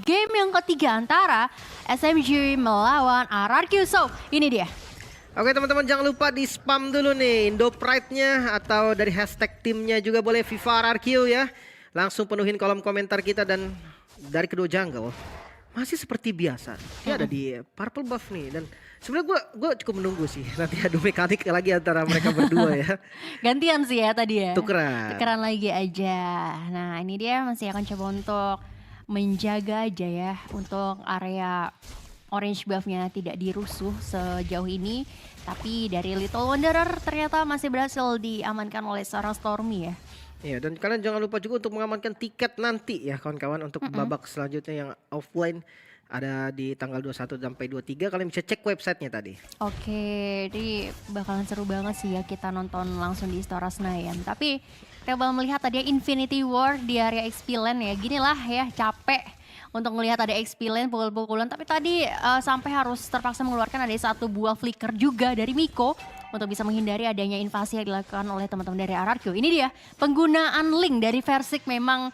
game yang ketiga antara SMG melawan RRQ. So, ini dia. Oke teman-teman, jangan lupa di spam dulu nih Indo Pride-nya atau dari hashtag timnya juga boleh FIFA RRQ ya. Langsung penuhin kolom komentar kita dan dari kedua jungle masih seperti biasa. Dia ada di purple buff nih dan sebenarnya gue cukup menunggu sih nanti adu mekanik lagi antara mereka berdua ya. Gantian sih ya tadi ya. Tukeran. Tukeran lagi aja. Nah, ini dia masih akan coba untuk menjaga aja ya untuk area orange buff-nya tidak dirusuh sejauh ini. Tapi dari Little Wanderer ternyata masih berhasil diamankan oleh seorang Stormy ya. Iya, dan kalian jangan lupa juga untuk mengamankan tiket nanti ya kawan-kawan untuk babak selanjutnya yang offline ada di tanggal 21 sampai 23. Kalian bisa cek websitenya tadi. Oke, jadi bakalan seru banget sih ya kita nonton langsung di Istora Senayan. Tapi kita bakal melihat tadi Infinity War di area XP Land ya. Gini lah ya, capek untuk melihat ada XP Land pukul-pukulan. Tapi tadi sampai harus terpaksa mengeluarkan ada satu buah flicker juga dari Miko untuk bisa menghindari adanya invasi yang dilakukan oleh teman-teman dari RRQ. Ini dia, penggunaan link dari Versik memang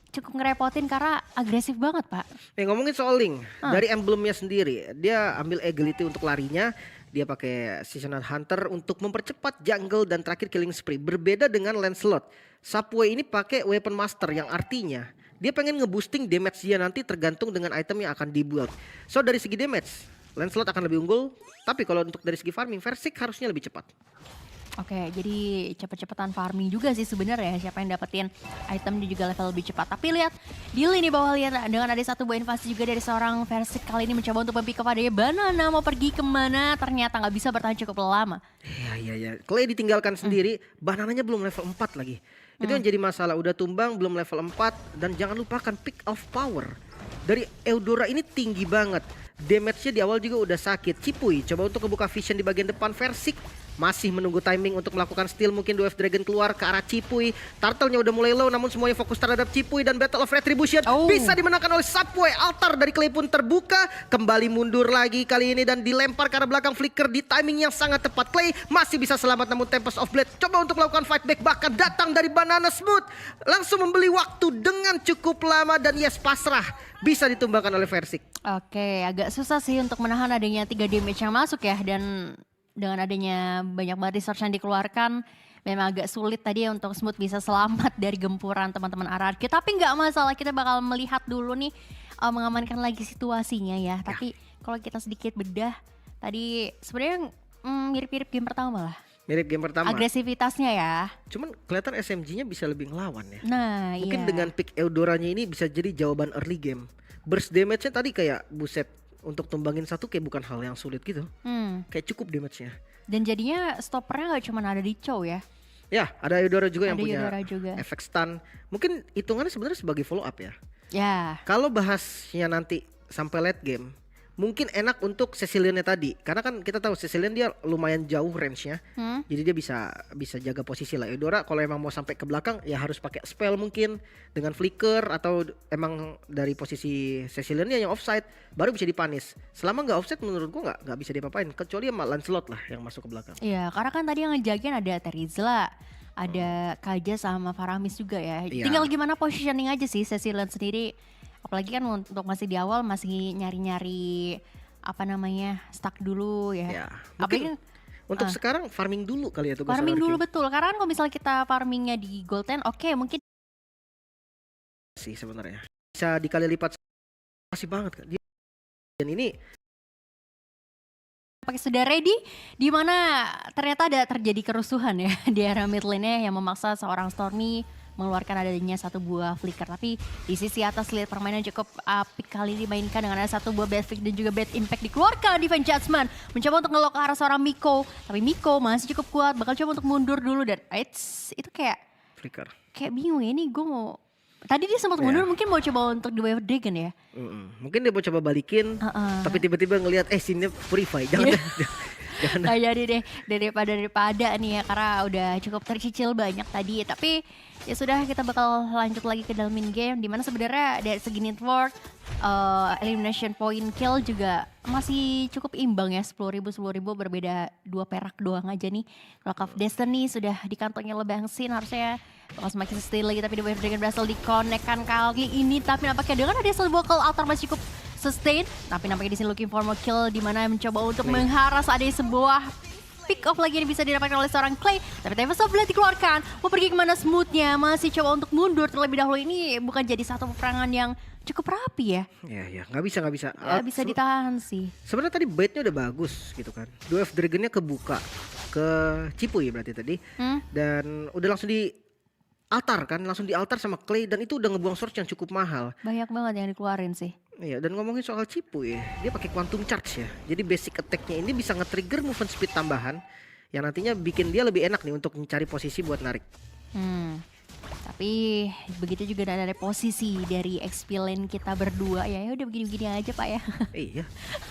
cukup ngerepotin karena agresif banget, Pak. Ngomongin soal link, dari emblemnya sendiri, dia ambil agility untuk larinya, dia pakai Seasonal Hunter untuk mempercepat jungle dan terakhir killing spree. Berbeda dengan Lancelot, Subway ini pakai Weapon Master yang artinya dia pengen ngeboosting damage dia nanti tergantung dengan item yang akan dibuild. So dari segi damage, Lancelot akan lebih unggul, tapi kalau untuk dari segi farming, Versik harusnya lebih cepat. Oke, jadi cepet-cepetan farming juga sih sebenarnya siapa yang dapetin item dia juga level lebih cepat. Tapi lihat di lini bawah, lihat dengan ada satu buah invasi juga dari seorang Versik kali ini mencoba untuk mempick up adanya Banana mau pergi kemana, ternyata nggak bisa bertahan cukup lama. Iya. Clay ditinggalkan sendiri, Banananya belum level 4 lagi. Itu yang jadi masalah, udah tumbang belum level 4 dan jangan lupakan pick of power. Dari Eudora ini tinggi banget. Damage-nya di awal juga udah sakit. Cipuy coba untuk kebuka vision di bagian depan. Versik masih menunggu timing untuk melakukan steal. Mungkin Dwarf Dragon keluar ke arah Cipuy. Turtle-nya udah mulai low namun semuanya fokus terhadap Cipuy. Dan Battle of Retribution bisa dimenangkan oleh Subway. Altar dari Clay pun terbuka. Kembali mundur lagi kali ini dan dilempar ke arah belakang flicker di timing yang sangat tepat. Clay masih bisa selamat namun Tempest of Blade coba untuk melakukan fight back. Bahkan datang dari Banana Smooth. Langsung membeli waktu dengan cukup lama dan yes, pasrah. Bisa ditumbangkan oleh Versik. Oke, agak susah sih untuk menahan adanya 3 damage yang masuk ya. Dan dengan adanya banyak banget resource yang dikeluarkan, memang agak sulit tadi untuk Smooth bisa selamat dari gempuran teman-teman RRQ. Tapi nggak masalah, kita bakal melihat dulu nih mengamankan lagi situasinya ya. Tapi kalau kita sedikit bedah, tadi sebenarnya mirip-mirip game pertama lah. Mirip game pertama. Agresivitasnya ya. Cuman kelihatan SMG-nya bisa lebih ngelawan ya. Nah, mungkin iya. dengan pick Eudoranya ini bisa jadi jawaban early game. Burst damage-nya tadi kayak buset, untuk tumbangin satu kayak bukan hal yang sulit gitu. Kayak cukup damage-nya. Dan jadinya stoppernya nggak cuma ada di Chow ya. Ya, ada Eudora juga yang Ada punya Eudora juga. efek stun. Mungkin hitungannya sebenarnya sebagai follow up ya. Ya. Kalau bahasnya nanti sampai late game, mungkin enak untuk Cecilian-nya tadi. Karena kan kita tahu Cecilian dia lumayan jauh range-nya. Jadi dia bisa jaga posisi lah. Eudora kalau emang mau sampai ke belakang ya harus pakai spell mungkin dengan flicker atau emang dari posisi Cecilian-nya yang offside baru bisa dipanis. Selama nggak offside menurut gua nggak bisa diapa-apain kecuali sama Lancelot lah yang masuk ke belakang. Iya, karena kan tadi yang ngejagain ada Terizla, ada Kaja sama Faramis juga ya. Iya. Tinggal gimana positioning aja sih Cecilian sendiri. Apalagi kan untuk masih di awal masih nyari-nyari apa namanya stuck dulu ya. Ya, Apalagi mungkin untuk sekarang farming dulu kali ya tugas farming RRQ. dulu betul. Karena kan kalau misalnya kita farmingnya di Gold 10, oke mungkin Sih sebenarnya bisa dikali lipat masih banget kan. Dan ini pakai sudah ready, di mana ternyata ada terjadi kerusuhan ya di area mid lane-nya yang memaksa seorang Stormy mengeluarkan adanya satu buah flicker. Tapi di sisi atas lihat permainan cukup apik kali dimainkan dengan ada satu buah bad flick dan juga bad impact dikeluarkan. Defense Judgment mencoba untuk ngelok ke arah seorang Miko, tapi Miko masih cukup kuat, bakal coba untuk mundur dulu dan itu flicker. kayak bingung ya, ini gue mau tadi dia sempat mundur mungkin mau coba untuk di Wave Dragon ya. Mungkin dia mau coba balikin, tapi tiba-tiba ngelihat sini Purify. Jangan jangan. Nah, jadi deh daripada nih ya karena udah cukup tercicil banyak tadi. Tapi ya sudah, kita bakal lanjut lagi ke dalam main game dimana sebenarnya dari segi network elimination point kill juga masih cukup imbang ya, 10.000 berbeda 2 perak doang aja nih. Kalau Cup of Destiny sudah di kantongnya Lebang Sin, harusnya bakal semakin sustain lagi, tapi The Wave Dragon berhasil di-connect-kan kali ini. Tapi nampaknya dengan ada sebuah call altar masih cukup sustain, tapi nampaknya di sini looking for more kill, di mana mencoba untuk mengharas ada sebuah pick off lagi yang bisa didapatkan oleh seorang Clay. Tapi Tempest of Blade dikeluarkan. Mau pergi kemana smoothnya? Masih coba untuk mundur terlebih dahulu. Ini bukan jadi satu peperangan yang cukup rapi ya. Ya, nggak bisa. Nggak bisa ditahan sih. Sebenarnya tadi baitnya udah bagus gitu kan. Dwarf Dragonnya kebuka ke Cipuy berarti tadi. Dan udah langsung di altar kan, langsung di altar sama Clay, dan itu udah ngebuang source yang cukup mahal. Banyak banget yang dikeluarin sih. Iya, dan ngomongin soal Cipuy, dia pakai quantum charge ya. Jadi basic attack-nya ini bisa nge-trigger movement speed tambahan yang nantinya bikin dia lebih enak nih untuk mencari posisi buat narik. Tapi begitu juga ada posisi dari XP lane kita berdua ya udah begini-begini aja Pak ya. Iya,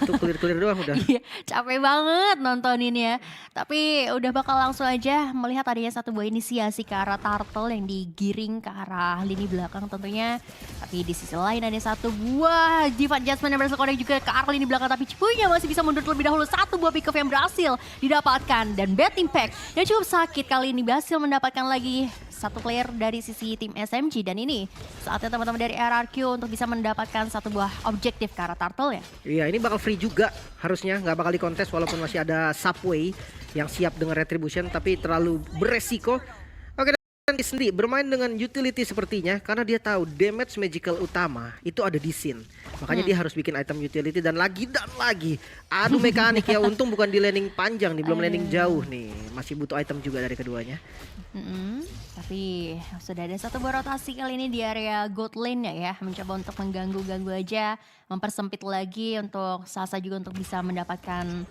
itu clear doang udah. Iya, capek banget nontonin ya. Tapi udah bakal langsung aja melihat adanya satu buah inisiasi ke arah Turtle yang digiring ke arah lini belakang tentunya. Tapi di sisi lain ada satu buah Divine Judgment yang berhasil connect juga ke arah lini belakang. Tapi Cipuy-nya masih bisa mundur terlebih dahulu. Satu buah pick off yang berhasil didapatkan. Dan bad impact yang cukup sakit kali ini berhasil mendapatkan lagi satu player dari sisi tim SMG. Dan ini saatnya teman-teman dari RRQ untuk bisa mendapatkan satu buah objektif ke arah Turtle ya. Iya, ini bakal free juga harusnya, nggak bakal dikontes walaupun masih ada Subway yang siap dengan retribution, tapi terlalu beresiko. Oke, dan sendiri bermain dengan utility sepertinya karena dia tahu damage magical utama itu ada di scene. Makanya dia harus bikin item utility dan lagi. Aduh mekanik ya, untung bukan di landing panjang nih, belum landing jauh nih. Masih butuh item juga dari keduanya. Tapi sudah ada satu buah rotasi kali ini di area gold lane ya, mencoba untuk mengganggu aja, mempersempit lagi untuk Sasa juga untuk bisa mendapatkan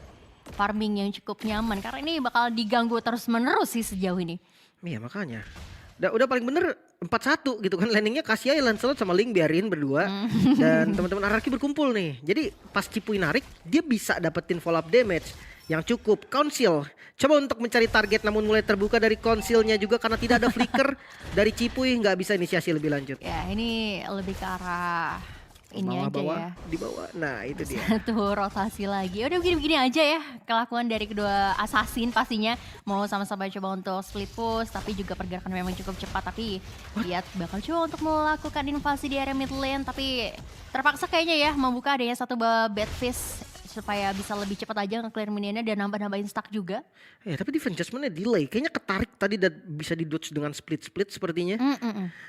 farming yang cukup nyaman, karena ini bakal diganggu terus menerus sih sejauh ini. Iya makanya. Udah paling bener 4-1 gitu kan, landingnya kasih aja Lancelot sama Ling biarin berdua. Dan teman-teman RRQ berkumpul nih. Jadi pas Cipuy narik, dia bisa dapetin follow up damage yang cukup. Council coba untuk mencari target namun mulai terbuka dari Councilnya juga karena tidak ada flicker dari Cipuy, nggak bisa inisiasi lebih lanjut. Ya ini lebih ke arah ini aja ya. Di bawah. Nah itu dia. Satu rotasi lagi. Udah begini-begini aja ya kelakuan dari kedua assassin pastinya. Mau sama-sama coba untuk split push, tapi juga pergerakan memang cukup cepat. Tapi lihat bakal coba untuk melakukan invasi di area mid lane. Tapi terpaksa kayaknya ya membuka adanya satu bad fish supaya bisa lebih cepat aja nge-clear minionnya dan nambah-nambahin stack juga. Ya tapi defense adjustment-nya delay. Kayaknya ketarik tadi dan bisa di-dodge dengan split-split sepertinya.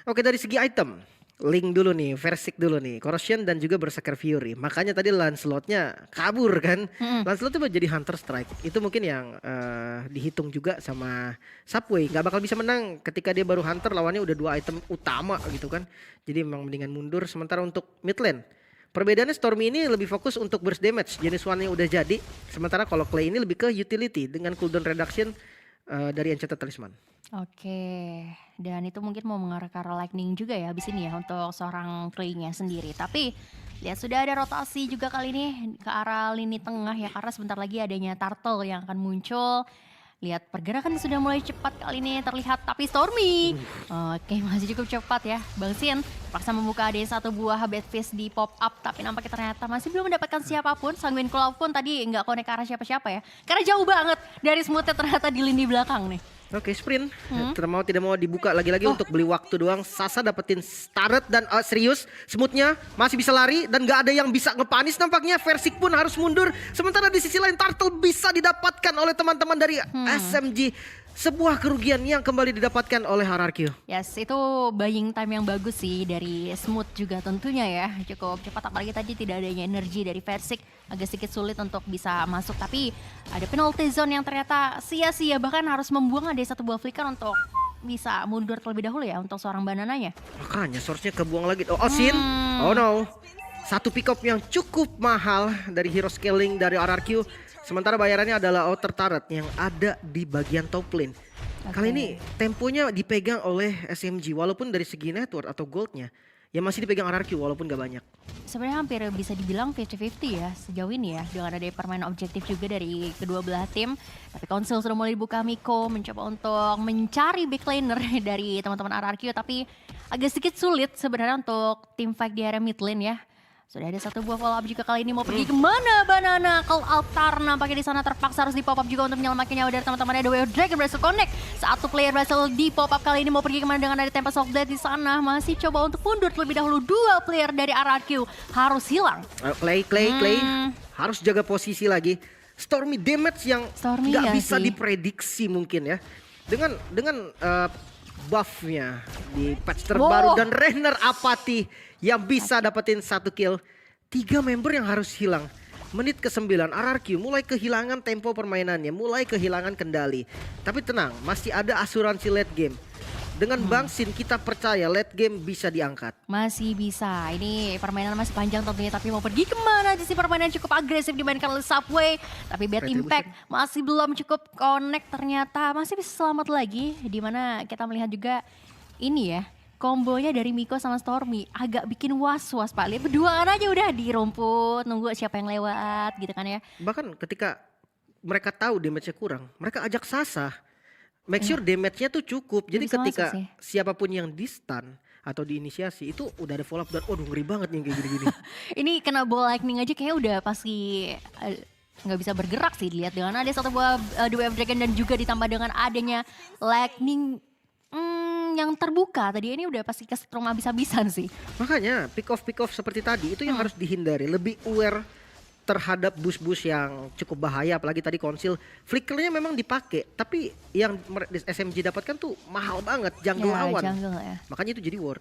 Oke, dari segi item. Link dulu nih, Versik dulu nih, Corrosion dan juga Berserker Fury. Makanya tadi Lancelot-nya kabur kan. Lancelot itu jadi Hunter Strike. Itu mungkin yang dihitung juga sama Subway. Gak bakal bisa menang ketika dia baru Hunter, lawannya udah 2 item utama gitu kan. Jadi memang mendingan mundur. Sementara untuk mid lane, perbedaannya Stormy ini lebih fokus untuk burst damage, jenis one yang udah jadi. Sementara kalau Clay ini lebih ke utility dengan cooldown reduction dari Enchanted Talisman. Oke, dan itu mungkin mau mengarah ke arah lightning juga ya habis ini ya untuk seorang Clay-nya sendiri. Tapi lihat sudah ada rotasi juga kali ini ke arah lini tengah ya, karena sebentar lagi adanya Turtle yang akan muncul. Lihat pergerakan sudah mulai cepat kali ini terlihat, tapi Stormy oke masih cukup cepat ya. Bang Sin paksa membuka ada satu buah bad fish di pop up, tapi nampaknya ternyata masih belum mendapatkan siapapun. Sanguine Claw pun tadi nggak connect ke arah siapa-siapa ya, karena jauh banget dari smoothnya ternyata di lini belakang nih. Oke, sprint. Tidak mau dibuka lagi-lagi untuk beli waktu doang. Sasa dapetin turret dan serius, smoothnya masih bisa lari dan gak ada yang bisa ngepanis nampaknya. Versik pun harus mundur. Sementara di sisi lain Turtle bisa didapatkan oleh teman-teman dari SMG. Sebuah kerugian yang kembali didapatkan oleh RRQ. Yes, itu buying time yang bagus sih dari Smooth juga tentunya ya. Cukup cepat, apalagi tadi tidak adanya energi dari Versik. Agak sedikit sulit untuk bisa masuk, tapi ada penalty zone yang ternyata sia-sia. Bahkan harus membuang ada satu buah flicker untuk bisa mundur terlebih dahulu ya untuk seorang banananya. Makanya source-nya kebuang lagi. Oh Sin, oh no. Satu pick up yang cukup mahal dari hero scaling dari RRQ. Sementara bayarannya adalah outer turret yang ada di bagian top lane. Kali ini temponya dipegang oleh SMG walaupun dari segi network atau goldnya ya masih dipegang RRQ walaupun gak banyak. Sebenarnya hampir bisa dibilang 50-50 ya sejauh ini ya, dengan ada permainan objektif juga dari kedua belah tim. Tapi Council sudah mulai dibuka, Miko mencoba untuk mencari backliner dari teman-teman RRQ, tapi agak sedikit sulit sebenarnya untuk tim fight di area mid lane ya. Sudah ada satu buah follow up juga kali ini mau pergi kemana Banana? Call altar nampaknya di sana terpaksa harus di pop up juga untuk menyelamatkan nyawa dari teman-temannya. The Wave Dragon berhasil connect. Satu player berhasil di pop up kali ini mau pergi kemana dengan ada Tempest of Death di sana. Masih coba untuk mundur terlebih dahulu. Dua player dari RRQ harus hilang. Clay harus jaga posisi lagi. Stormy damage yang Stormy nggak ya bisa sih. diprediksi mungkin ya. Dengan buffnya di patch terbaru dan Renner apati yang bisa dapetin 1 kill. 3 member yang harus hilang. Menit ke-9 RRQ mulai kehilangan tempo permainannya, mulai kehilangan kendali. Tapi tenang, masih ada asuransi late game. Dengan Bang Sin kita percaya late game bisa diangkat. Masih bisa. Ini permainan masih panjang tentunya, tapi mau pergi kemana? Di sini permainan cukup agresif dimainkan oleh Subway, tapi Bad Impact masih belum cukup connect ternyata. Masih bisa selamat lagi, dimana kita melihat juga ini ya, kombonya dari Miko sama Stormy agak bikin was-was Pak. Lihat berduaan aja udah di rumput, nunggu siapa yang lewat gitu kan ya. Bahkan ketika mereka tahu damage-nya kurang, mereka ajak Sasa. Make sure damage-nya tuh cukup. Jadi Bisa ketika masuk sih. siapapun yang di stun atau diinisiasi itu udah ada follow up dan waduh ngeri banget nih kayak gini-gini. Ini kena ball lightning aja kayaknya udah pasti nggak bisa bergerak sih. Dilihat dengan ada satu buah The Wave Dragon dan juga ditambah dengan adanya lightning yang terbuka tadi, ini udah pasti kesetrum habis-habisan sih. Makanya pick off seperti tadi itu yang harus dihindari. Lebih aware terhadap bus-bus yang cukup bahaya, apalagi tadi konsil flickernya memang dipakai, tapi yang SMG dapatkan tuh mahal banget jungle Ya, lawan. jungle ya. Makanya itu jadi worth.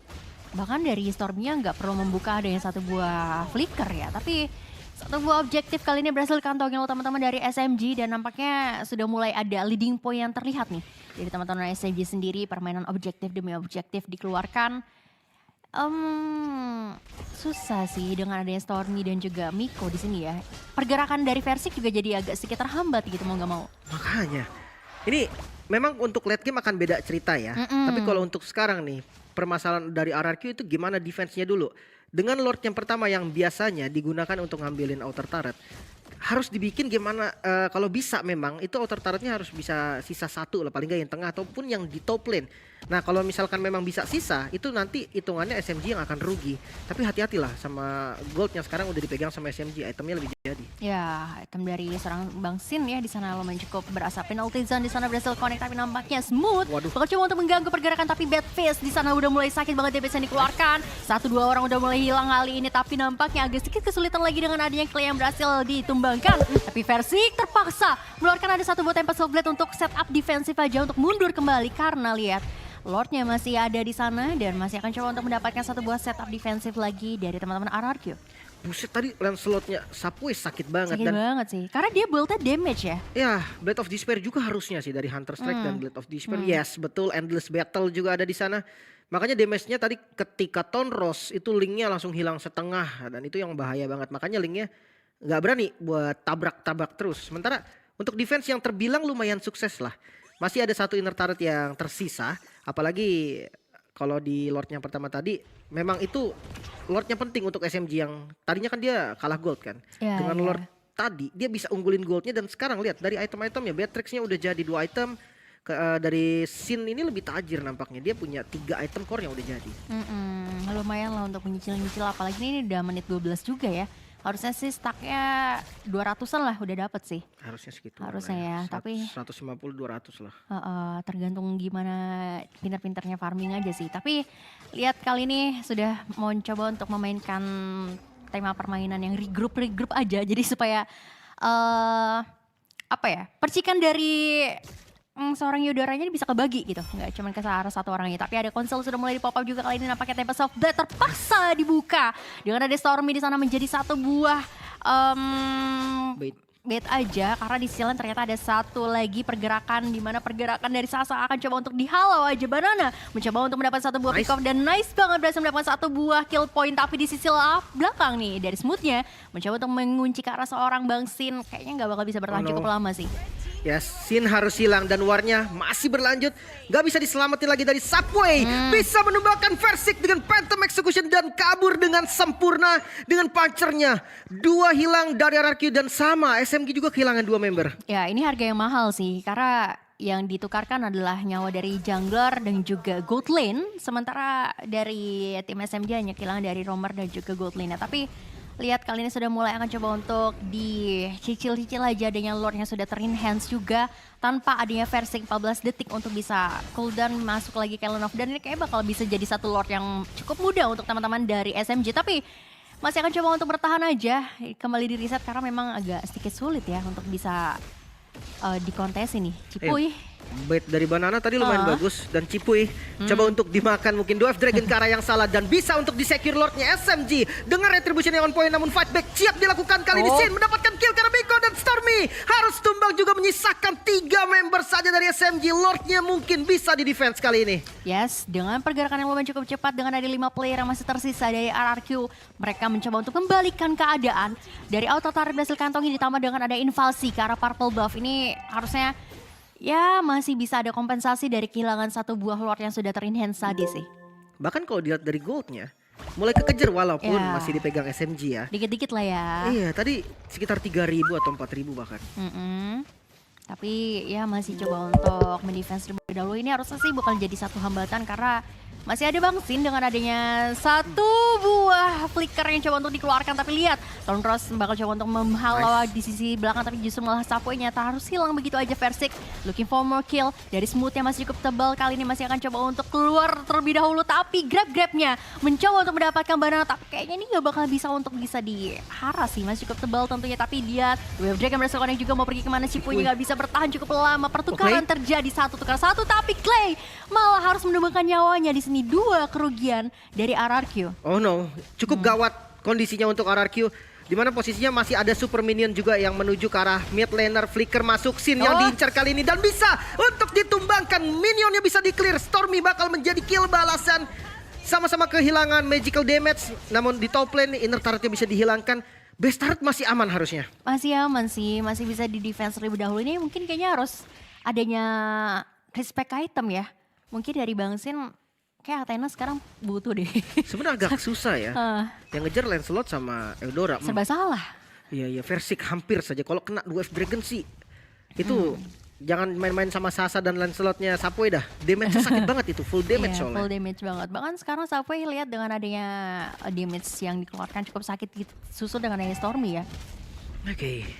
Bahkan dari Stormnya nggak perlu membuka adanya satu buah flicker ya, tapi satu buah objektif kali ini berhasil kantongin oleh teman-teman dari SMG dan nampaknya sudah mulai ada leading point yang terlihat nih dari teman-teman SMG sendiri. Permainan objektif demi objektif dikeluarkan. Susah sih dengan adanya Stormy dan juga Miko di sini ya. Pergerakan dari Versik juga jadi agak sedikit terhambat gitu mau nggak mau. Makanya ini memang untuk late game akan beda cerita ya. Tapi kalau untuk sekarang nih, permasalahan dari RRQ itu gimana defense-nya dulu. Dengan Lord yang pertama yang biasanya digunakan untuk ngambilin outer turret, harus dibikin gimana kalau bisa memang itu outer turretnya harus bisa sisa satu lah paling nggak yang tengah ataupun yang di top lane. Nah kalau misalkan memang bisa sisa itu nanti hitungannya SMG yang akan rugi. Tapi hati-hatilah sama gold yang sekarang udah dipegang sama SMG, itemnya lebih jadi. Ya, item dari seorang Bang Sin ya di sana lumayan cukup berasa. Penalty zone di sana berhasil connect tapi nampaknya smooth. Waduh. Bakal coba untuk mengganggu pergerakan tapi bad face di sana udah mulai sakit banget DPS yang dikeluarkan. 1-2 orang udah mulai hilang kali ini tapi nampaknya agak sedikit kesulitan lagi dengan adanya Clay yang berhasil ditumbangkan. Tapi Versik terpaksa mengeluarkan ada satu buat Tempest of Blade untuk setup defensif aja untuk mundur kembali karena lihat Lordnya masih ada di sana dan masih akan coba untuk mendapatkan satu buah setup defensif lagi dari teman-teman RRQ. Buset tadi Lancelotnya Subway sakit banget. Sakit dan banget sih, karena dia build-nya damage ya. ya Blade of Despair juga harusnya sih dari Hunter Strike dan Blade of Despair. Yes betul, Endless Battle juga ada di sana. Makanya damage-nya tadi ketika Tonros itu linknya langsung hilang setengah dan itu yang bahaya banget. Makanya linknya nggak berani buat tabrak-tabrak terus. Sementara untuk defense yang terbilang lumayan sukses lah. Masih ada satu inner turret yang tersisa. Apalagi kalau di Lord yang pertama tadi memang itu Lordnya penting untuk SMG yang tadinya kan dia kalah gold kan. Ya, Dengan ya. Lord tadi dia bisa unggulin goldnya dan sekarang lihat dari item-itemnya Beatrix-nya udah jadi 2 item. Dari Sin ini lebih tajir nampaknya, dia punya 3 item core yang udah jadi. Lumayan lah untuk menyicil-nyicil, apalagi ini udah menit 12 juga ya. Harusnya sih stacknya 200-an lah udah dapet sih. Harusnya segitu. Harusnya ya, tapi 150-200 lah. tergantung gimana pinter-pinternya farming aja sih. Tapi lihat kali ini sudah mau coba untuk memainkan tema permainan yang regroup aja. Jadi supaya percikan dari seorang Yudoranya ini bisa kebagi gitu, nggak cuma ke arah satu orangnya. Tapi ada konsol sudah mulai di pop up juga kali ini, nampaknya Tempest of Death terpaksa dibuka dengan ada Stormy di sana menjadi satu buah bait aja, karena di sisi lain ternyata ada satu lagi pergerakan di mana pergerakan dari Sasa akan coba untuk dihalau aja. Banana mencoba untuk mendapat satu buah pick off dan nice banget berhasil mendapatkan satu buah kill point, tapi di sisi belakang nih dari Smoothnya mencoba untuk mengunci ke arah seorang Bang Sin. Kayaknya nggak bakal bisa bertahan cukup lama sih. Yes, Sin harus hilang dan warnya masih berlanjut. Gak bisa diselamatin lagi dari Subway. Bisa menumbangkan Versik dengan Phantom Execution dan kabur dengan sempurna dengan punchernya. 2 hilang dari RRQ dan sama SMG juga kehilangan 2 member. Ya ini harga yang mahal sih, karena yang ditukarkan adalah nyawa dari jungler dan juga gold lane. Sementara dari tim SMG hanya kehilangan dari roamer dan juga gold lane. Tapi lihat kali ini sudah mulai akan coba untuk dicicil-cicil aja adanya lord yang sudah ter-enhance juga. Tanpa adanya versi 14 detik untuk bisa cooldown masuk lagi ke Lane of Dan. Ini kayak bakal bisa jadi satu lord yang cukup mudah untuk teman-teman dari SMG. Tapi masih akan coba untuk bertahan aja. Kembali di reset karena memang agak sedikit sulit ya untuk bisa di kontes ini. Cipuy. Bait dari Banana tadi lumayan bagus dan Cipuy coba untuk dimakan mungkin 2F Dragon ke arah yang salah dan bisa untuk di-secure lordnya SMG dengan retribution yang on point namun fight back siap dilakukan kali ini. Sin mendapatkan kill karena Miko dan Stormy harus tumbang juga menyisakan 3 member saja dari SMG. Lordnya mungkin bisa di defense kali ini. Yes, dengan pergerakan yang lumayan cukup cepat dengan ada 5 player yang masih tersisa dari RRQ, mereka mencoba untuk membalikan keadaan dari auto turret berhasil kantongi ditambah dengan ada invasi ke arah purple buff. Ini harusnya ya masih bisa ada kompensasi dari kehilangan satu buah lord yang sudah ter-enhance tadi sih. Bahkan kalau dilihat dari goldnya mulai kekejar walaupun masih dipegang SMG ya. Dikit-dikit lah ya. Iya tadi sekitar 3.000 atau 4.000 bahkan. Tapi ya masih coba untuk mendefense terlebih dahulu. Ini harusnya sih bukan jadi satu hambatan karena masih ada Bang Sin dengan adanya satu buah flicker yang coba untuk dikeluarkan. Tapi lihat, Lone Rose bakal coba untuk menghalau di sisi belakang. Tapi justru malah Sapoy nyata harus hilang begitu aja. Versik looking for more kill. Dari smooth yang masih cukup tebal. Kali ini masih akan coba untuk keluar terlebih dahulu. Tapi grab-grabnya mencoba untuk mendapatkan Banana. Tapi kayaknya ini gak bakal bisa untuk bisa diharas sih. Masih cukup tebal tentunya. Tapi dia Wave Drake yang berhasil connect juga mau pergi kemana. Cipuy gak bisa bertahan cukup lama. Pertukaran terjadi 1 tukar 1. Tapi Clay malah harus menemukan nyawanya di sini. 2 kerugian dari RRQ. Oh no, cukup gawat kondisinya untuk RRQ. Dimana posisinya masih ada super minion juga yang menuju ke arah mid laner. Flicker masuk, Sin yang diincar kali ini dan bisa untuk ditumbangkan. Minionnya bisa di clear. Stormy bakal menjadi kill balasan. Sama-sama kehilangan magical damage. Namun di top lane inner turretnya bisa dihilangkan. Base turret masih aman harusnya. Masih aman sih, masih bisa di defense terlebih dahulu. Ini mungkin kayaknya harus adanya respect item ya. Mungkin dari Bang Sin kayak Athena sekarang butuh deh. Sebenarnya agak susah ya. Yang ngejar Lancelot sama Eudora. Serba salah. Iya, Versik hampir saja. Kalau kena 2F Dragon sih itu jangan main-main sama Sasa dan Lancelotnya Sapoy dah. Damage sakit banget itu, full damage soalnya. Full damage banget. Bahkan sekarang Sapoy lihat dengan adanya damage yang dikeluarkan cukup sakit gitu. Susul dengan adanya Stormy ya. Oke.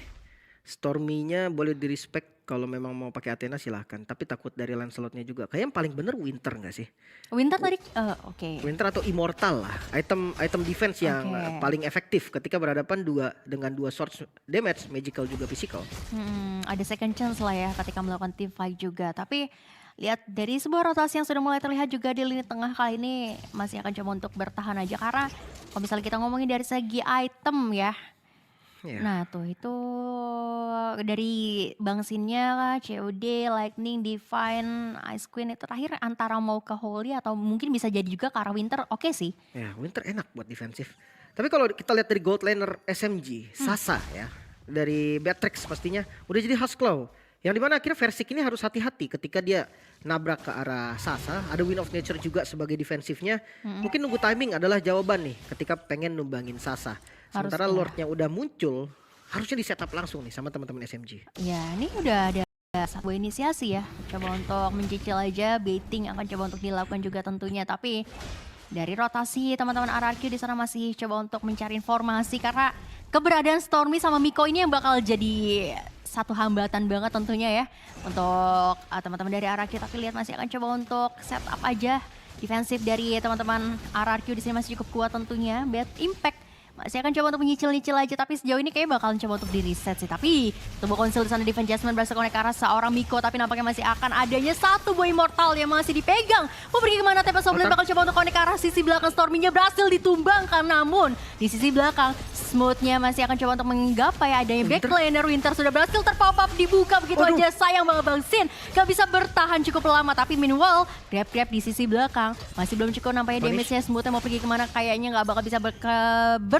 Stormy-nya boleh di-respect kalau memang mau pakai Athena silahkan. Tapi takut dari Lancelotnya juga. Kayak yang paling bener Winter gak sih? Winter tadi, oke. Winter atau Immortal lah. Item defense yang paling efektif ketika berhadapan dengan dua source damage, magical juga physical. Ada second chance lah ya ketika melakukan team fight juga. Tapi lihat dari sebuah rotasi yang sudah mulai terlihat juga di lini tengah kali ini masih akan coba untuk bertahan aja. Karena kalau misalnya kita ngomongin dari segi item ya. Nah tuh itu dari Bang Sinnya, COD, Lightning, Divine, Ice Queen itu terakhir antara mau ke Holy atau mungkin bisa jadi juga ke arah Winter oke sih. Ya Winter enak buat defensif. Tapi kalau kita lihat dari gold laner SMG, Sasa ya. Dari Beatrix pastinya udah jadi Houseclaw. Yang dimana akhirnya Versik ini harus hati-hati ketika dia nabrak ke arah Sasa. Ada Wind of Nature juga sebagai defensifnya. Mungkin nunggu timing adalah jawaban nih ketika pengen numbangin Sasa. Sementara Lordnya udah muncul, harusnya di setup langsung nih sama teman-teman SMG. Ya ini udah ada satu inisiasi ya. Coba untuk mencicil aja, baiting akan coba untuk dilakukan juga tentunya. Tapi dari rotasi teman-teman RRQ di sana masih coba untuk mencari informasi. Karena keberadaan Stormy sama Miko ini yang bakal jadi satu hambatan banget tentunya ya. Untuk teman-teman dari RRQ. Tapi lihat masih akan coba untuk setup aja. Defensif dari teman-teman RRQ di sini masih cukup kuat tentunya. Bad impact. Masih akan coba untuk menyicil-nyicil aja, tapi sejauh ini kayaknya bakalan coba untuk di-reset sih. Tapi tubuh konsil di sana Defense Jasmine berhasil connect ke arah seorang Miko, tapi nampaknya masih akan adanya satu buah Immortal yang masih dipegang. Mau pergi kemana? Tempest Soblin bakal coba untuk connect ke arah sisi belakang. Stormy-nya berhasil ditumbangkan, namun di sisi belakang Smooth-nya masih akan coba untuk menggapai adanya backlaner. Winter sudah berhasil terpop up, dibuka begitu aja. Sayang banget Bang Sin, gak bisa bertahan cukup lama. Tapi meanwhile, grab-grab di sisi belakang masih belum cukup nampaknya damage-nya. Smooth-nya mau pergi kemana? Kayaknya gak bakal bisa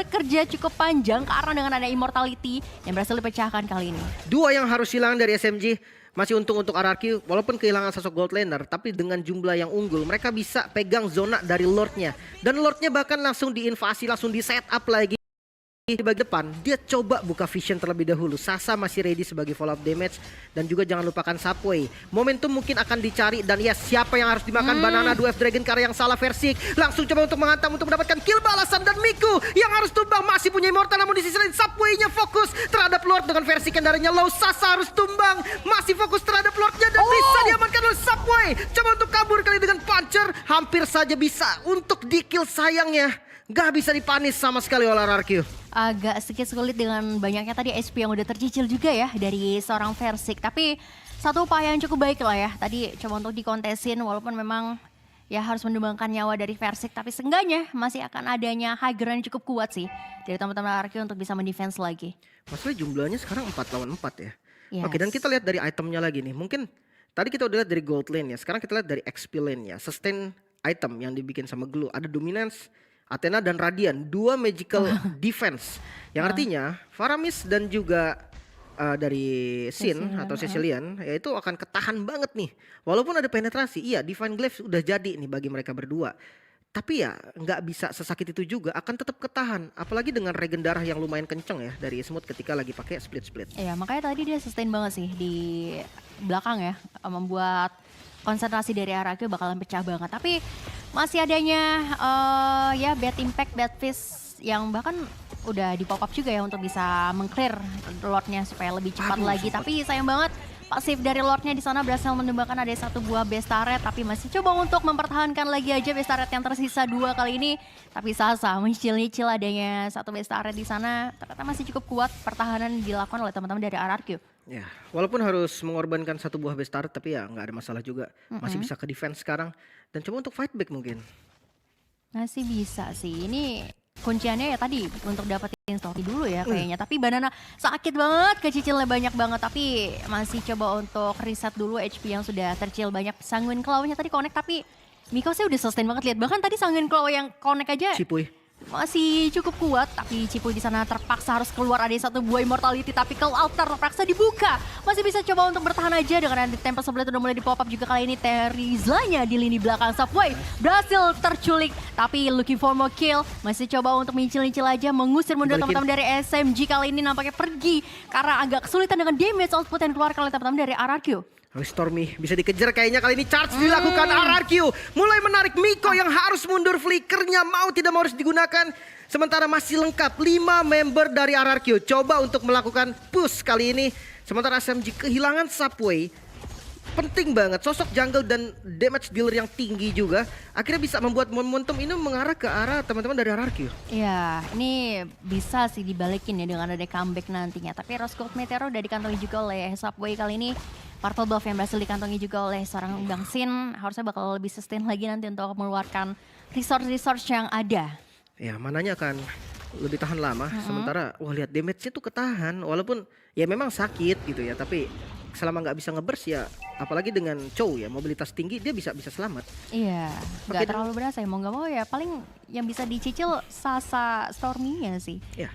kerja cukup panjang karena dengan ada immortality yang berhasil dipecahkan kali ini. Dua yang harus hilang dari SMG. Masih untung untuk RRQ, walaupun kehilangan sosok gold laner, tapi dengan jumlah yang unggul, mereka bisa pegang zona dari Lordnya. Dan Lordnya bahkan langsung diinvasi, langsung di setup lagi. di bagian depan, dia coba buka vision terlebih dahulu. Sasa masih ready sebagai follow up damage. Dan juga jangan lupakan Subway. Momentum mungkin akan dicari. Dan ya siapa yang harus dimakan? Banana 2F Dragon karena yang salah Versik. Langsung coba untuk menghantam untuk mendapatkan kill balasan. Dan Miku yang harus tumbang masih punya Immortal. Namun di sisi lain Subway-nya fokus terhadap Lord dengan Versik yang darahnya low. Sasa harus tumbang. Masih fokus terhadap Lordnya. Dan bisa diamankan oleh Subway. Coba untuk kabur kali dengan Puncher. Hampir saja bisa untuk di kill, sayangnya gak bisa dipanis sama sekali oleh RRQ. Agak sedikit sulit dengan banyaknya tadi SP yang udah tercicil juga ya dari seorang Versik. Tapi satu upaya yang cukup baik lah ya. Tadi coba untuk dikontesin walaupun memang ya harus menumbangkan nyawa dari Versik. Tapi seenggaknya masih akan adanya high ground yang cukup kuat sih dari teman-teman RRQ untuk bisa mendefense lagi. Maksudnya jumlahnya sekarang 4 lawan 4 ya. Yes. Oke, dan kita lihat dari itemnya lagi nih. Mungkin tadi kita udah lihat dari gold lane ya. Sekarang kita lihat dari XP lane ya. Sustain item yang dibikin sama Glue. Ada Dominance, Athena dan Radiant, 2 magical defense. Yang artinya Faramis dan juga dari Sin atau Cecilian ya itu akan ketahan banget nih. Walaupun ada penetrasi, iya Divine Glaive udah jadi nih bagi mereka berdua. Tapi ya nggak bisa sesakit itu juga, akan tetap ketahan. Apalagi dengan regen darah yang lumayan kenceng ya dari Smooth ketika lagi pakai split-split. Iya makanya tadi dia sustain banget sih di belakang ya. Membuat konsentrasi dari RRQ bakalan pecah banget. Tapi masih adanya ya bad impact, bad fist yang bahkan udah di pop up juga ya untuk bisa mengclear Lordnya supaya lebih cepat lagi. Tapi sayang banget pasif dari Lordnya di sana berhasil menumbangkan ada satu buah base turret, tapi masih coba untuk mempertahankan lagi aja base turret yang tersisa 2 kali ini. Tapi Sasa menyicil-nyicil adanya satu base turret di sana, ternyata masih cukup kuat pertahanan dilakukan oleh teman-teman dari RRQ. Ya, walaupun harus mengorbankan satu buah base turret, tapi ya nggak ada masalah juga. Masih bisa ke defense sekarang dan coba untuk fight back mungkin. Masih bisa sih. Ini kunciannya ya tadi untuk dapetin story dulu ya kayaknya. Tapi Banana sakit banget, kecicilnya banyak banget. Tapi masih coba untuk reset dulu HP yang sudah tercil banyak. Sanguine Claw-nya tadi connect tapi Miko sih udah sustain banget lihat. Bahkan tadi Sanguine Claw yang connect aja Cipuy masih cukup kuat, tapi Cipuy di sana terpaksa harus keluar. Ada satu buah immortality tapi ke altar terpaksa dibuka. Masih bisa coba untuk bertahan aja dengan di tempat sebelah udah mulai di pop up juga kali ini. Terizlanya di lini belakang Subway berhasil terculik, tapi looking for more kill. Masih coba untuk mincil-mincil aja mengusir mundur teman-teman dari SMG kali ini nampaknya pergi karena agak kesulitan dengan damage output yang keluar oleh teman-teman dari RRQ. Stormy bisa dikejar kayaknya kali ini. Charge dilakukan RRQ. Mulai menarik Miko yang harus mundur. Flickernya mau tidak mau harus digunakan. Sementara masih lengkap 5 member dari RRQ. Coba untuk melakukan push kali ini. Sementara SMG kehilangan Subway. Penting banget sosok jungle dan damage dealer yang tinggi juga. Akhirnya bisa membuat momentum ini mengarah ke arah teman-teman dari RRQ. Iya, ini bisa sih dibalikin ya dengan ada comeback nantinya. Tapi Rose Gold Meteor udah dikantongi juga oleh Subway kali ini. Purple Buff yang berhasil dikantongi juga oleh seorang Bang Sin. Harusnya bakal lebih sustain lagi nanti untuk mengeluarkan resource-resource yang ada. Ya, mananya akan lebih tahan lama. Sementara, wah lihat damage-nya tuh ketahan. Walaupun ya memang sakit gitu ya. Tapi selama nggak bisa nge-burst ya, apalagi dengan Chow ya, mobilitas tinggi dia bisa selamat. Iya, nggak terlalu berasa ya. Mau nggak mau ya paling yang bisa dicicil Sasa Stormy-nya sih. Ya,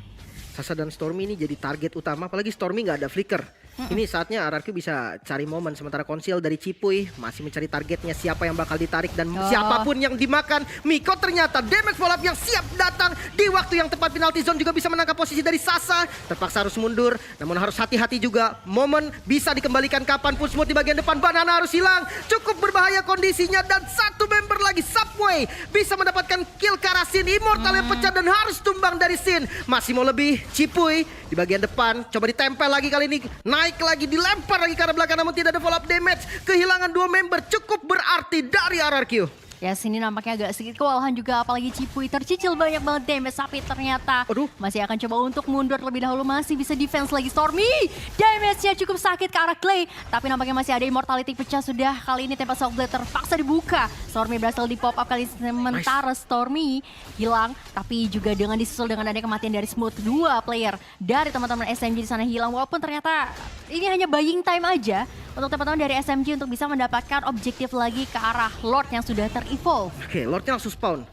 Sasa dan Stormy ini jadi target utama. Apalagi Stormy nggak ada flicker. Ini saatnya RRQ bisa cari momen. Sementara Konsil dari Cipuy masih mencari targetnya siapa yang bakal ditarik. Dan siapapun yang dimakan. Miko ternyata damage follow up yang siap datang di waktu yang tepat. Penalty zone juga bisa menangkap posisi dari Sasa. Terpaksa harus mundur. Namun harus hati-hati juga. Momen bisa dikembalikan kapanpun. Smooth di bagian depan. Banana harus hilang. Cukup berbahaya kondisinya. Dan satu member lagi Subway bisa mendapatkan kill ke arah Sin. Immortal yang pecah dan harus tumbang dari Sin. Masih mau lebih. Cipuy di bagian depan. Coba ditempel lagi kali ini. Naik lagi, dilempar lagi ke arah belakang namun tidak ada follow up damage. Kehilangan 2 member cukup berarti dari RRQ. Ya sini nampaknya agak sedikit kewalahan juga, apalagi Cipuy tercicil banyak banget damage. Tapi ternyata masih akan coba untuk mundur terlebih dahulu. Masih bisa defense lagi Stormy. Damage-nya cukup sakit ke arah Clay. Tapi nampaknya masih ada immortality pecah sudah. Kali ini tempat Soul Blade terpaksa dibuka. Stormy berhasil di pop up kali sementara Stormy hilang. Tapi juga dengan disusul dengan adanya kematian dari Smooth. 2 player dari teman-teman SMG di sana hilang. Walaupun ternyata ini hanya buying time aja untuk teman-teman dari SMG untuk bisa mendapatkan objektif lagi ke arah Lord yang sudah evolve. Oke, Lordnya langsung spawn.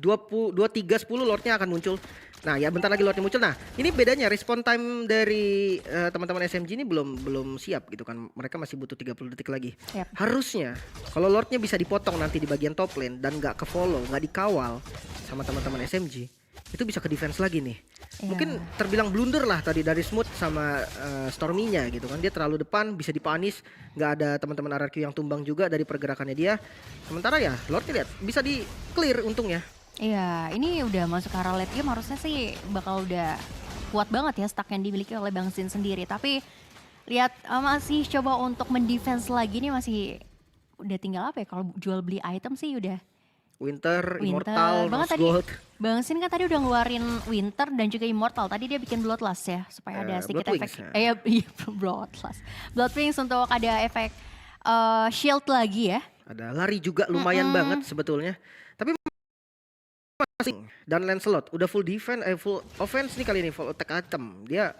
23-10 Lordnya akan muncul. Nah ya bentar lagi Lordnya muncul. Nah ini bedanya respon time dari teman-teman SMG ini belum siap gitu kan. Mereka masih butuh 30 detik lagi. Harusnya kalau Lordnya bisa dipotong nanti di bagian top lane dan nggak ke follow, nggak dikawal sama teman-teman SMG, itu bisa ke defense lagi nih. Iya. Mungkin terbilang blunder lah tadi dari Smooth sama Stormy-nya gitu kan. Dia terlalu depan, bisa dipanis. Nggak ada teman-teman RRQ yang tumbang juga dari pergerakannya dia. Sementara ya Lord lihat bisa di clear untungnya. Iya, ini udah masuk ke arah late game, harusnya sih bakal udah kuat banget ya stack yang dimiliki oleh Bang Sin sendiri. Tapi lihat masih coba untuk mendefense lagi nih, masih udah tinggal apa ya, kalau jual beli item sih udah Winter, Winter Immortal, banget Rose tadi. Gold. Bang Sin kan tadi udah ngeluarin Winter dan juga Immortal. Tadi dia bikin Bloodlust ya, supaya ada sedikit Blood efek. Wings, Iya, Bloodlust. Blood Wings untuk ada efek shield lagi ya. Ada lari juga lumayan banget sebetulnya. Tapi masih dan Lancelot udah full defense, full offense nih kali ini, full attack item. Dia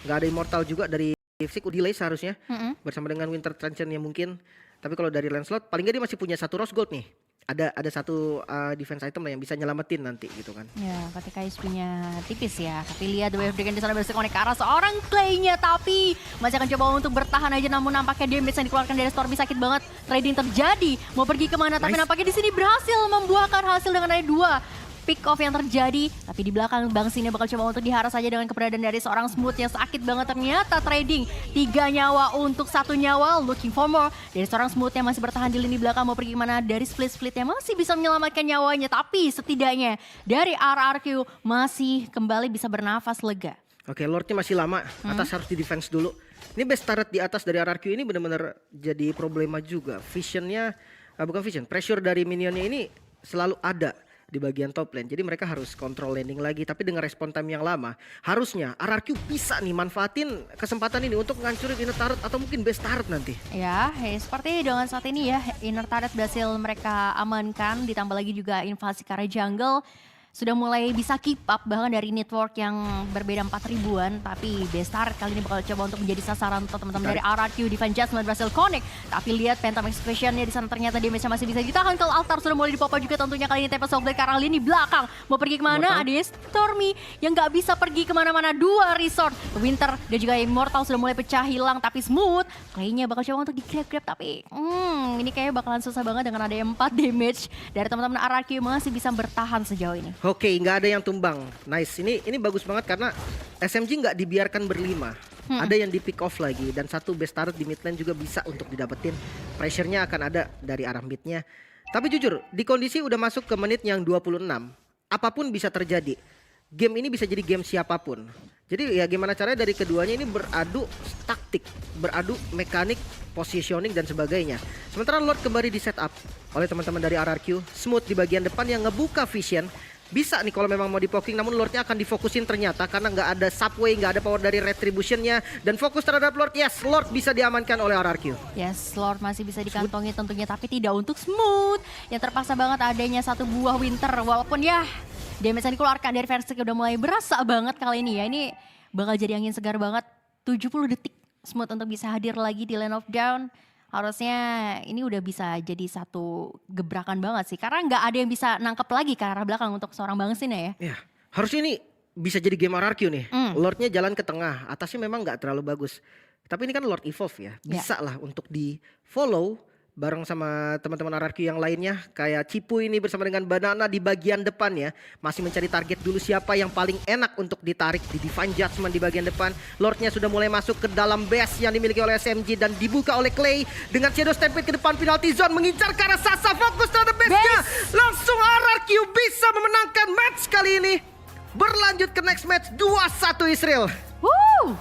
nggak ada Immortal juga dari Sik delay seharusnya bersama dengan Winter Truncheon yang mungkin. Tapi kalau dari Lancelot paling nggak dia masih punya satu Rose Gold nih. Ada satu defense item lah yang bisa nyelamatin nanti gitu kan. Ya, ketika HP-nya tipis ya. Tapi lihat The Wave Dragon di sana berhasil connect ke arah seorang Clay-nya, tapi masih akan coba untuk bertahan aja, namun nampaknya damage yang dikeluarkan dari Stormy sakit banget. Trading terjadi, mau pergi kemana, tapi nampaknya di sini berhasil membuahkan hasil dengan ada 2 pick off yang terjadi. Tapi di belakang Bang Sin bakal coba untuk diharas saja dengan keberadaan dari seorang Smooth yang sakit banget. Ternyata trading 3 nyawa untuk 1 nyawa, looking for more dari seorang Smooth yang masih bertahan di lini belakang. Mau pergi kemana, dari split yang masih bisa menyelamatkan nyawanya, tapi setidaknya dari RRQ masih kembali bisa bernafas lega. Oke, Lordnya masih lama, atas harus di defense dulu. Ini best turret di atas dari RRQ ini benar-benar jadi problema juga. Visionnya, bukan vision, pressure dari minionnya ini selalu ada di bagian top lane. Jadi mereka harus control landing lagi. Tapi dengan respon time yang lama, harusnya RRQ bisa nih manfaatin kesempatan ini untuk ngancurin inner turret atau mungkin best turret nanti. Ya, seperti dengan saat ini ya, inner turret berhasil mereka amankan. Ditambah lagi juga invasi ke arah jungle. Sudah mulai bisa keep up bahkan dari network yang berbeda 4.000-an. Tapi best turret kali ini bakal coba untuk menjadi sasaran untuk teman-teman dari RRQ. Divine Judgment berhasil connect. Tapi lihat Phantom Execution-nya di sana ternyata damage-nya masih bisa ditahan. Kalau altar sudah mulai dipopa juga tentunya kali ini Tempest of Blade ke arah lini belakang. Mau pergi kemana? Ada Stormy yang gak bisa pergi kemana-mana. 2 resort. Winter dan juga Immortal sudah mulai pecah hilang. Tapi Smooth kayaknya bakal coba untuk di-grab-grab. Tapi ini kayaknya bakalan susah banget dengan ada 4 damage dari teman-teman RRQ masih bisa bertahan sejauh ini. Oke, nggak ada yang tumbang. Nice, ini bagus banget karena SMG nggak dibiarkan berlima. Ada yang di pick off lagi dan satu best turret di mid lane juga bisa untuk didapetin. Pressure-nya akan ada dari arah midnya. Tapi jujur, di kondisi udah masuk ke menit yang 26, apapun bisa terjadi. Game ini bisa jadi game siapapun. Jadi ya gimana caranya dari keduanya ini beradu taktik, beradu mekanik, positioning dan sebagainya. Sementara Lord kembali di setup oleh teman-teman dari RRQ. Smooth di bagian depan yang ngebuka vision. Bisa nih kalau memang mau di-poking, namun Lordnya akan difokusin ternyata karena nggak ada subway, nggak ada power dari retributionnya dan fokus terhadap Lord. Yes, Lord bisa diamankan oleh RRQ. Yes, Lord masih bisa dikantongi tentunya, tapi tidak untuk Smooth. Yang terpaksa banget adanya satu buah Winter, walaupun ya damage yang dikeluarkan dari versi udah mulai berasa banget kali ini ya. Ini bakal jadi angin segar banget. 70 detik Smooth untuk bisa hadir lagi di Lane of Dawn. Harusnya ini udah bisa jadi satu gebrakan banget sih. Karena nggak ada yang bisa nangkep lagi ke arah belakang untuk seorang Bang Sin ya. Ya, harusnya ini bisa jadi game RRQ nih. Lordnya jalan ke tengah, atasnya memang nggak terlalu bagus. Tapi ini kan Lord Evolve ya, bisa lah untuk di follow bareng sama teman-teman RRQ yang lainnya. Kayak Cipu ini bersama dengan Banana di bagian depan ya. Masih mencari target dulu siapa yang paling enak untuk ditarik di Divine Judgment di bagian depan. Lordnya sudah mulai masuk ke dalam base yang dimiliki oleh SMG dan dibuka oleh Clay. Dengan Shadow Stampede ke depan penalty zone mengincar ke arah Sasa. Fokus terhadap base-nya. Langsung RRQ bisa memenangkan match kali ini. Berlanjut ke next match 2-1 Israel. Woo!